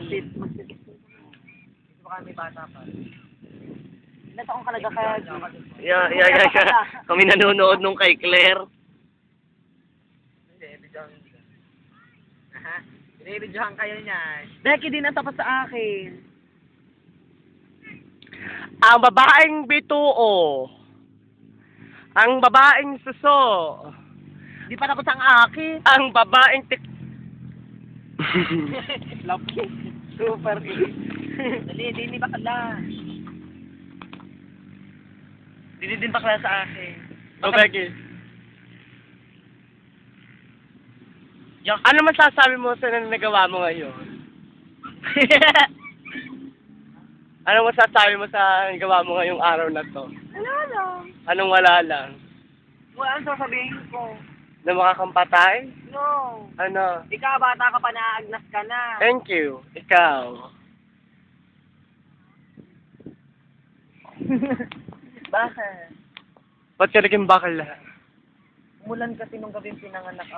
Dito kami bata pa. Ilan taong ka nagkakaya? Yeah. Kami nanonood nung kay Claire. Hindi, bidyohan. Aha. Binibidyohan kayo niyan. Becky, di na tapos sa akin. Ang babaeng bituo. Ang babaeng suso. Di pa tapos ang akin. Ang babaeng tik... Super Dali, di bakla. Hindi din bakla sa akin. So, Becky. Ano masasabi mo sa nagawa mo ngayon? Ano masasabi mo sa nagawa mo ngayong araw na to? Wala lang. Anong wala lang? Wala ang sasabihin ko. Na makakampatay? No. Ano? Ikaw, bata ka pa, naagnas ka na. Thank you. Ikaw. Bakit? Ba't ka naging bakla? Umulan kasi nung gabi pinanganak